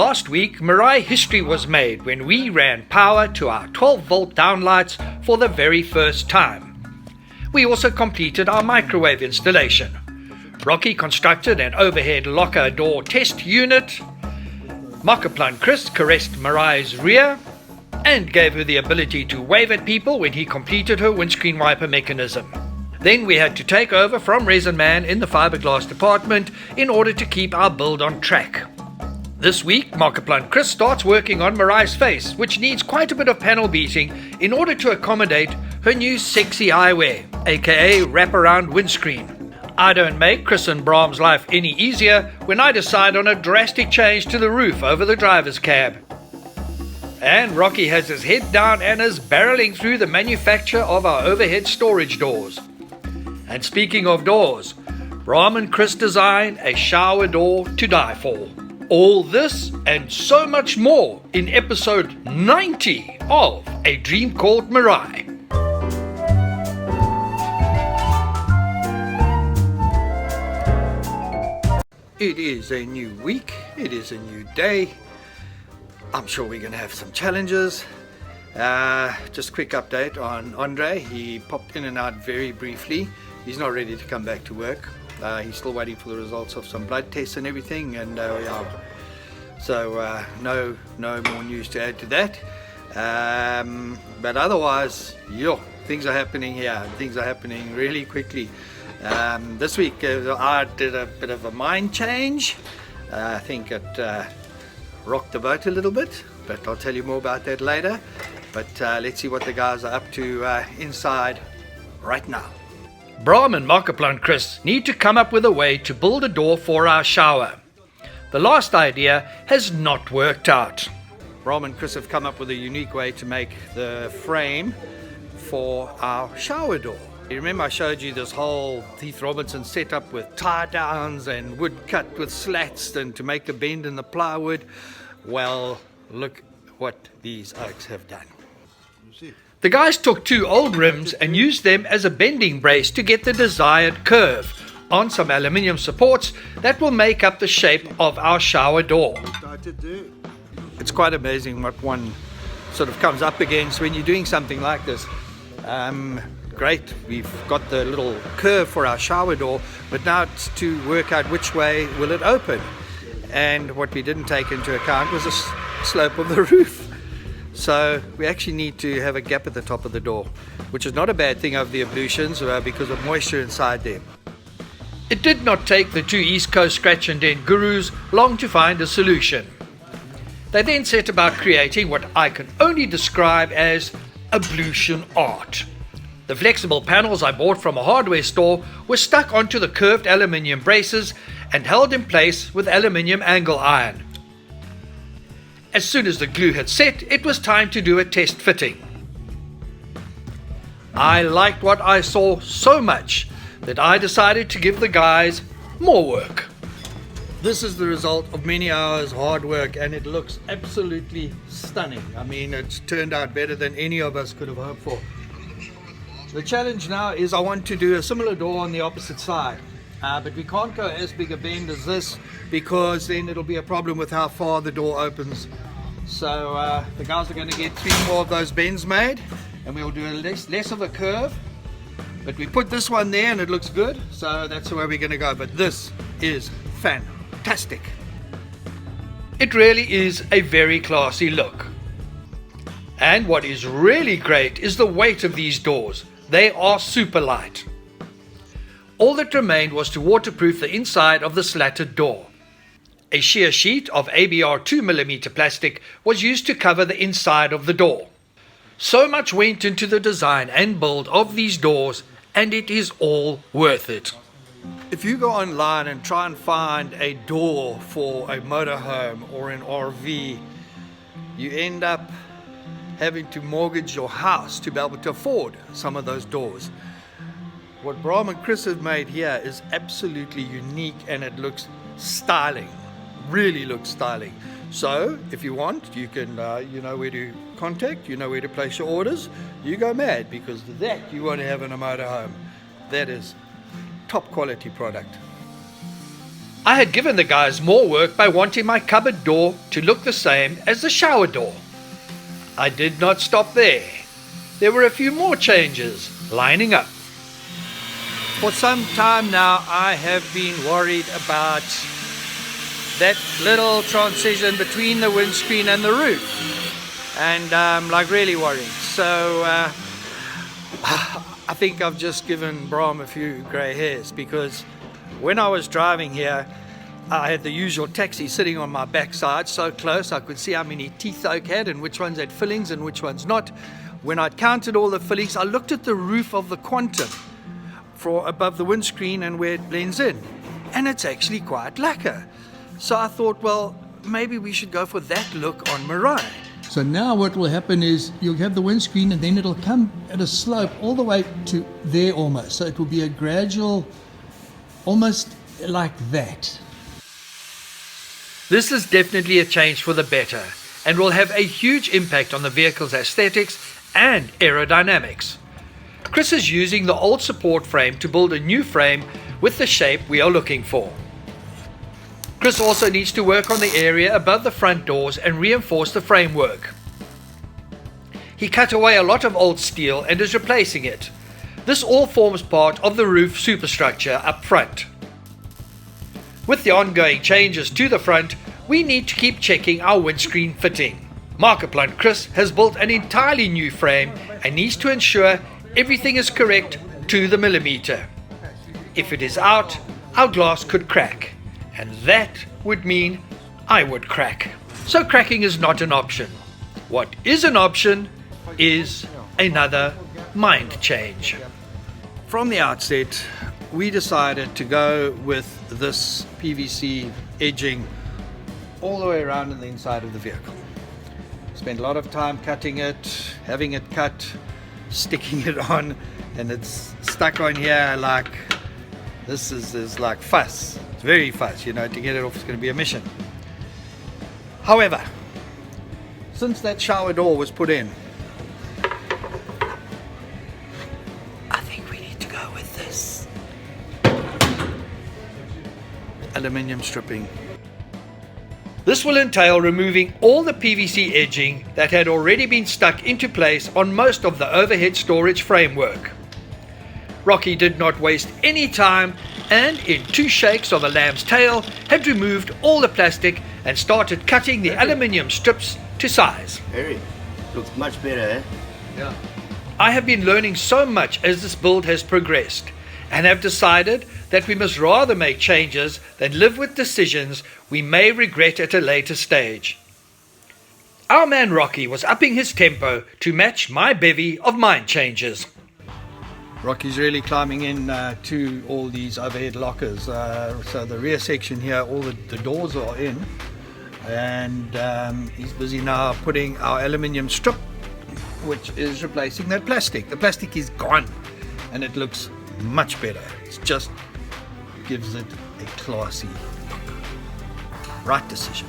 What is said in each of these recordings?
Last week, Mirai history was made when we ran power to our 12-volt downlights for the very first time. We also completed our microwave installation. Rocky constructed an overhead locker door test unit. Markiplier Chris caressed Marai's rear and gave her the ability to wave at people when he completed her windscreen wiper mechanism. Then we had to take over from Resin Man in the fiberglass department in order to keep our build on track. This week, Markiplier Chris starts working on Marai's face, which needs quite a bit of panel beating in order to accommodate her new sexy eyewear, aka wraparound windscreen. I don't make Chris and Brahm's life any easier when I decide on a drastic change to the roof over the driver's cab. And Rocky has his head down and is barreling through the manufacture of our overhead storage doors. And speaking of doors, Brahm and Chris design a shower door to die for. All this and so much more in episode 90 of A Dream Called Mirai. It is a new week, it is a new day. I'm sure we're going to have some challenges. Just a quick update on Andre. He popped in and out very briefly. He's not ready to come back to work. He's still waiting for the results of some blood tests and everything, and so no more news to add to that. But otherwise, things are happening here. Things are happening really quickly. This week I did a bit of a mind change. I think it rocked the boat a little bit, but I'll tell you more about that later. But let's see what the guys are up to inside right now. Brahm and Markiplier Chris need to come up with a way to build a door for our shower. The last idea has not worked out. Brahm and Chris have come up with a unique way to make the frame for our shower door. You remember I showed you this whole Heath Robinson setup with tie downs and wood cut with slats and to make a bend in the plywood? Well, look what these oaks have done. The guys took two old rims and used them as a bending brace to get the desired curve on some aluminium supports that will make up the shape of our shower door. It's quite amazing what one sort of comes up against when you're doing something like this. Great, we've got the little curve for our shower door, but now it's to work out which way will it open. And what we didn't take into account was the slope of the roof. So we actually need to have a gap at the top of the door, which is not a bad thing over the ablutions because of moisture inside there. It did not take the two East Coast scratch and dent gurus long to find a solution. They then set about creating what I can only describe as ablution art. The flexible panels I bought from a hardware store were stuck onto the curved aluminium braces and held in place with aluminium angle iron. As soon as the glue had set, it was time to do a test fitting. I liked what I saw so much that I decided to give the guys more work. This is the result of many hours hard work, and it looks absolutely stunning. I mean, it's turned out better than any of us could have hoped for. The challenge now is I want to do a similar door on the opposite side, but we can't go as big a bend as this because then it'll be a problem with how far the door opens. So the guys are going to get 3 more of those bends made, and we'll do a less of a curve. But we put this one there and it looks good, so that's the way we're going to go. But this is fantastic. It really is a very classy look. And what is really great is the weight of these doors. They are super light. All that remained was to waterproof the inside of the slatted door. A shear sheet of ABR 2mm plastic was used to cover the inside of the door. So much went into the design and build of these doors, and it is all worth it. If you go online and try and find a door for a motorhome or an RV, you end up having to mortgage your house to be able to afford some of those doors. What Brahm and Chris have made here is absolutely unique, and it looks styling, really looks styling. So if you want, you can, you know where to contact, you know where to place your orders. You go mad, because that you want to have in a motorhome. That is top quality product. I had given the guys more work by wanting my cupboard door to look the same as the shower door. I did not stop there. There were a few more changes lining up. For some time now, I have been worried about that little transition between the windscreen and the roof, and like really worried. So I think I've just given Bram a few grey hairs, because when I was driving here, I had the usual taxi sitting on my backside so close I could see how many teeth Oak had and which ones had fillings and which ones not. When I'd counted all the fillings, I looked at the roof of the Quantum for above the windscreen and where it blends in, and it's actually quite lacquer. So I thought, well, maybe we should go for that look on Meraai. So now what will happen is you'll have the windscreen and then it'll come at a slope all the way to there almost. So it will be a gradual, almost like that. This is definitely a change for the better and will have a huge impact on the vehicle's aesthetics and aerodynamics. Chris is using the old support frame to build a new frame with the shape we are looking for. Chris also needs to work on the area above the front doors and reinforce the framework. He cut away a lot of old steel and is replacing it. This all forms part of the roof superstructure up front. With the ongoing changes to the front, we need to keep checking our windscreen fitting. Markeplant Chris has built an entirely new frame and needs to ensure everything is correct to the millimeter. If it is out, our glass could crack, and that would mean I would crack. So cracking is not an option. What is an option is another mind change. From the outset, we decided to go with this PVC edging all the way around in the inside of the vehicle. Spent a lot of time cutting it, having it cut, sticking it on, and it's stuck on here like this is like fuss. It's very fuss, you know. To get it off is going to be a mission. However, since that shower door was put in, I think we need to go with this aluminium stripping. This will entail removing all the PVC edging that had already been stuck into place on most of the overhead storage framework. Rocky did not waste any time and in 2 shakes of a lamb's tail had removed all the plastic and started cutting the aluminium strips to size. Harry, looks much better, eh? Yeah. I have been learning so much as this build has progressed and have decided that we must rather make changes than live with decisions we may regret at a later stage. Our man Rocky was upping his tempo to match my bevy of mind changes. Rocky's really climbing in to all these overhead lockers. So the rear section here, all the doors are in, and he's busy now putting our aluminium strip, which is replacing that plastic. The plastic is gone and it looks much better. It just gives it a classy look. Right decision.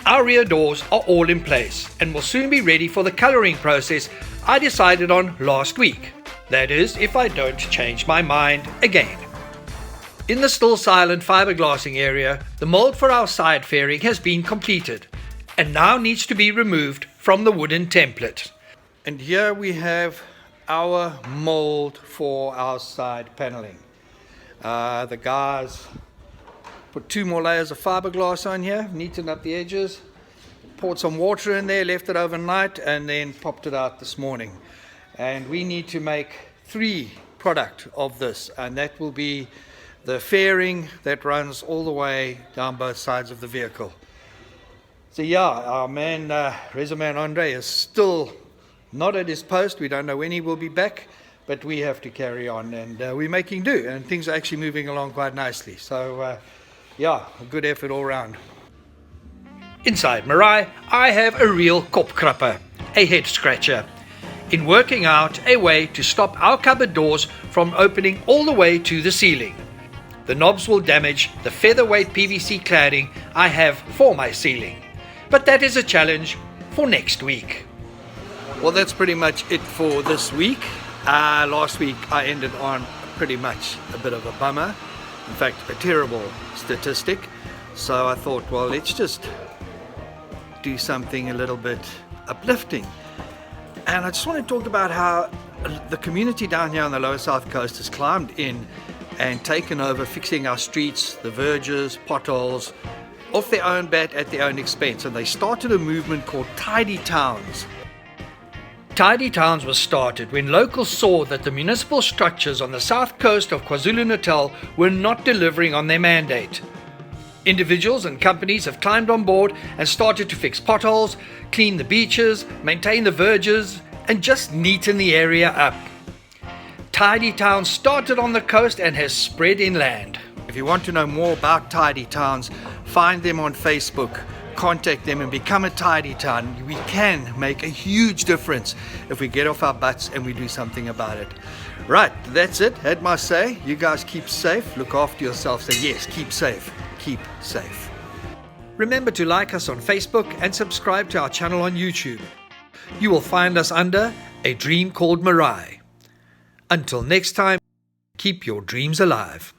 Our rear doors are all in place and will soon be ready for the colouring process I decided on last week. That is, if I don't change my mind again. In the still silent fiberglassing area, the mould for our side fairing has been completed and now needs to be removed from the wooden template. And here we have our mould for our side paneling. The guys put 2 more layers of fiberglass on here, neatened up the edges, poured some water in there, left it overnight, and then popped it out this morning. And we need to make 3 product of this, and that will be the fairing that runs all the way down both sides of the vehicle. So yeah, our man Reserman Andre is still not at his post. We don't know when he will be back, but we have to carry on, and we're making do, and things are actually moving along quite nicely. So yeah, a good effort all round. Inside Mirai, I have a real kopkrapper, a head scratcher, in working out a way to stop our cupboard doors from opening all the way to the ceiling. The knobs will damage the featherweight PVC cladding I have for my ceiling, but that is a challenge for next week. Well, that's pretty much it for this week. Last week I ended on pretty much a bit of a bummer. In fact, a terrible statistic. So I thought, well, let's just do something a little bit uplifting. And I just want to talk about how the community down here on the lower South Coast has climbed in and taken over fixing our streets, the verges, potholes, off their own bat at their own expense. And they started a movement called Tidy Towns. Tidy Towns was started when locals saw that the municipal structures on the south coast of KwaZulu Natal were not delivering on their mandate. Individuals and companies have climbed on board and started to fix potholes, clean the beaches, maintain the verges, and just neaten the area up. Tidy Towns started on the coast and has spread inland. If you want to know more about Tidy Towns, find them on Facebook, contact them and become a Tidy Town. We can make a huge difference if we get off our butts and we do something about it. Right, that's it. Had my say. You guys keep safe, look after yourselves, and yes, keep safe. Keep safe. Remember to like us on Facebook and subscribe to our channel on YouTube. You will find us under A Dream Called Mirai. Until next time, keep your dreams alive.